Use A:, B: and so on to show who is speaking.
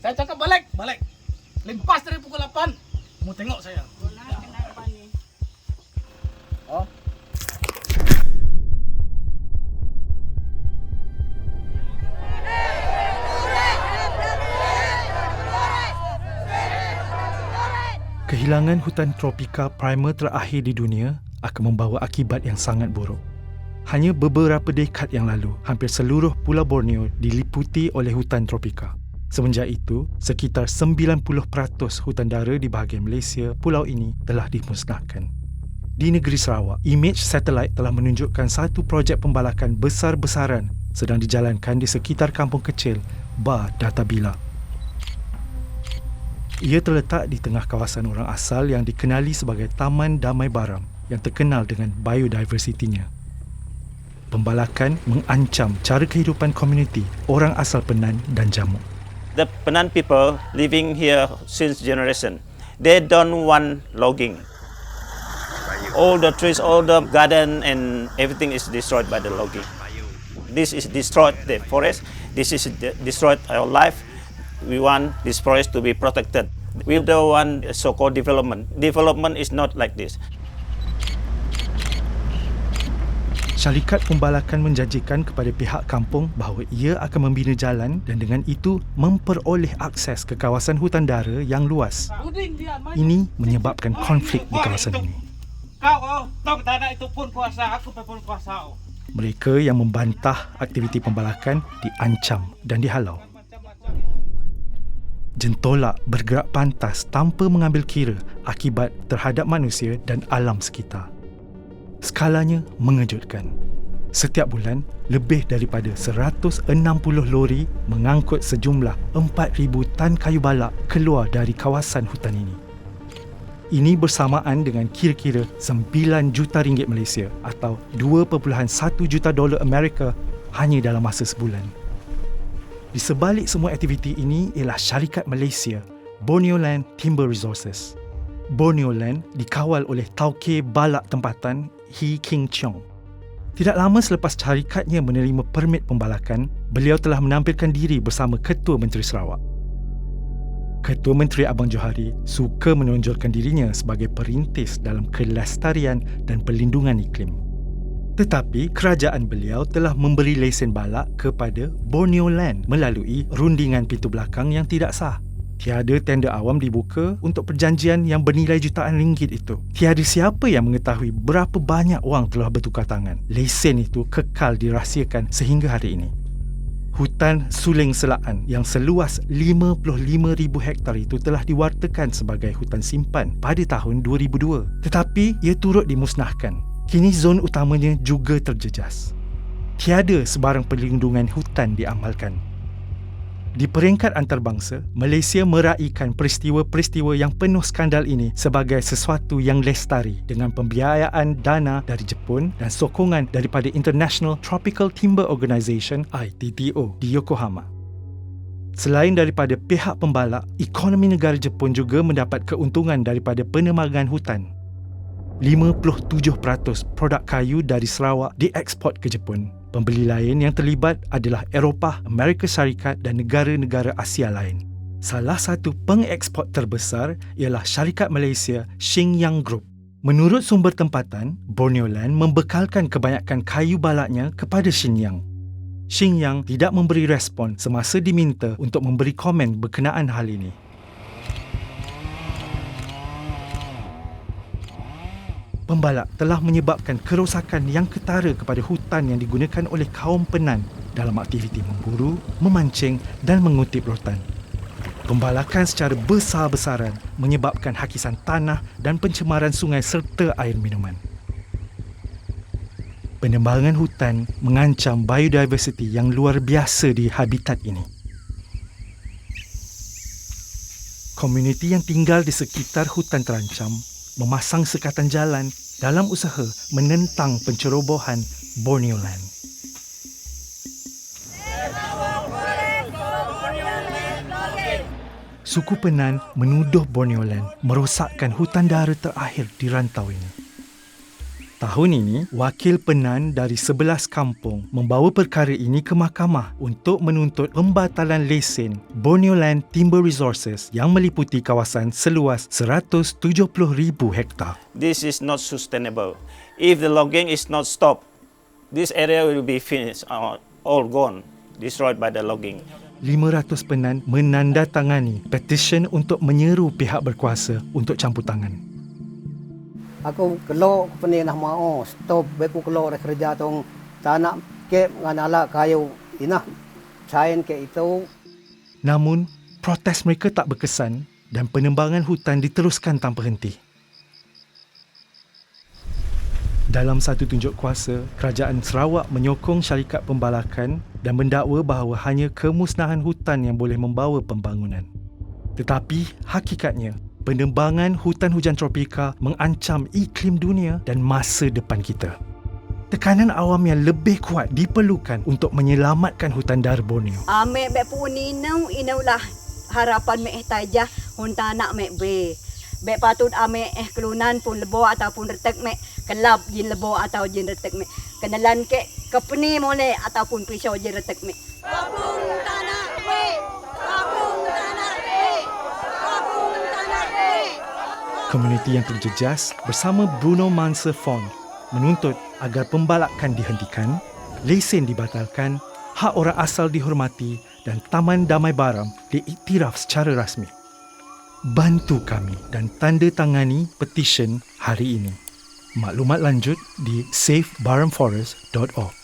A: Saya cakap balik, balik. Limpas dari pukul 8. Mau tengok saya. Oh.
B: Kehilangan hutan tropika primer terakhir di dunia akan membawa akibat yang sangat buruk. Hanya beberapa dekad yang lalu, hampir seluruh Pulau Borneo diliputi oleh hutan tropika. Semenjak itu, sekitar 90% hutan dara di bahagian Malaysia, pulau ini telah dimusnahkan. Di negeri Sarawak, imej satelit telah menunjukkan satu projek pembalakan besar-besaran sedang dijalankan di sekitar kampung kecil Ba Data Bila. Ia terletak di tengah kawasan orang asal yang dikenali sebagai Taman Damai Baram yang terkenal dengan biodiversitinya. Pembalakan mengancam cara kehidupan komuniti orang asal Penan dan Jamuk.
C: The Penan people living here since generation, they don't want logging. All the trees, all the garden and everything is destroyed by the logging. This is destroyed the forest. This is destroyed our life. We want this forest to be protected. We don't want so-called development. Development is not like this.
B: Syarikat pembalakan menjanjikan kepada pihak kampung bahawa ia akan membina jalan dan dengan itu memperoleh akses ke kawasan hutan dara yang luas. Ini menyebabkan konflik di kawasan ini.
A: Kau tanah itu pun kuasa, aku pun kuasa.
B: Mereka yang membantah aktiviti pembalakan diancam dan dihalau. Jentolak bergerak pantas tanpa mengambil kira akibat terhadap manusia dan alam sekitar. Skalanya mengejutkan. Setiap bulan, lebih daripada 160 lori mengangkut sejumlah 4,000 tan kayu balak keluar dari kawasan hutan ini. Ini bersamaan dengan kira-kira 9 juta ringgit Malaysia atau 2.1 juta dolar Amerika hanya dalam masa sebulan. Di sebalik semua aktiviti ini ialah syarikat Malaysia, Borneo Land Timber Resources. Borneo Land dikawal oleh Tauke Balak Tempatan He King Cheong. Tidak lama selepas syarikatnya menerima permit pembalakan, beliau telah menampilkan diri bersama Ketua Menteri Sarawak. Ketua Menteri Abang Johari suka menonjolkan dirinya sebagai perintis dalam kelestarian dan perlindungan iklim. Tetapi kerajaan beliau telah memberi lesen balak kepada Borneo Land melalui rundingan pintu belakang yang tidak sah. Tiada tender awam dibuka untuk perjanjian yang bernilai jutaan ringgit itu. Tiada siapa yang mengetahui berapa banyak wang telah bertukar tangan. Lesen itu kekal dirahsiakan sehingga hari ini. Hutan Suling Selaan yang seluas 55,000 hektar itu telah diwartakan sebagai hutan simpan pada tahun 2002. Tetapi ia turut dimusnahkan. Kini zon utamanya juga terjejas. Tiada sebarang perlindungan hutan diamalkan. Di peringkat antarabangsa, Malaysia meraihkan peristiwa-peristiwa yang penuh skandal ini sebagai sesuatu yang lestari dengan pembiayaan dana dari Jepun dan sokongan daripada International Tropical Timber Organisation ITTO di Yokohama. Selain daripada pihak pembalak, ekonomi negara Jepun juga mendapat keuntungan daripada penemangan hutan. 57% produk kayu dari Sarawak dieksport ke Jepun. Pembeli lain yang terlibat adalah Eropah, Amerika Syarikat dan negara-negara Asia lain. Salah satu pengeksport terbesar ialah syarikat Malaysia Xingyang Group. Menurut sumber tempatan, Borneo Land membekalkan kebanyakan kayu balaknya kepada Xingyang. Xingyang tidak memberi respon semasa diminta untuk memberi komen berkenaan hal ini. Pembalak telah menyebabkan kerosakan yang ketara kepada hutan yang digunakan oleh kaum Penan dalam aktiviti memburu, memancing dan mengutip rotan. Pembalakan secara besar-besaran menyebabkan hakisan tanah dan pencemaran sungai serta air minuman. Penebangan hutan mengancam biodiversiti yang luar biasa di habitat ini. Komuniti yang tinggal di sekitar hutan terancam memasang sekatan jalan dalam usaha menentang pencerobohan Borneo Land. Suku Penan menuduh Borneo Land merosakkan hutan dara terakhir di rantau ini. Tahun ini, wakil penan dari 11 kampung membawa perkara ini ke mahkamah untuk menuntut pembatalan lesen Borneo Land Timber Resources yang meliputi kawasan seluas 170,000 hektar.
C: This is not sustainable. If the logging is not stopped, this area will be finished, all gone, destroyed by the logging.
B: 500 penan menandatangani petisyen untuk menyeru pihak berkuasa untuk campur tangan.
D: Aku kelok pening nak mau stop beku kelok dah kerja tong tanah ke nganala kayu inah cain ke itu.
B: Namun, protes mereka tak berkesan dan penembangan hutan diteruskan tanpa henti. Dalam satu tunjuk kuasa, Kerajaan Sarawak menyokong syarikat pembalakan dan mendakwa bahawa hanya kemusnahan hutan yang boleh membawa pembangunan. Tetapi, hakikatnya, penembangan hutan hujan tropika mengancam iklim dunia dan masa depan kita. Tekanan awam yang lebih kuat diperlukan untuk menyelamatkan hutan dar Borneo.
E: Ame be pun inau lah harapan me tajah hunta nak me be. Be patut ame kelunan pun lebo ataupun retek me kelab jin lebo atau jin retek me. Kenalan ke kepeni mole ataupun pisau jin retek me. Kampung tanah be. Kampung tanah be. Kampung tanah be.
B: Komuniti yang terjejas bersama Bruno Manser Fond menuntut agar pembalakan dihentikan, lesen dibatalkan, hak orang asal dihormati dan Taman Damai Baram diiktiraf secara rasmi. Bantu kami dan tanda tangani petisyen hari ini. Maklumat lanjut di safebaramforest.org.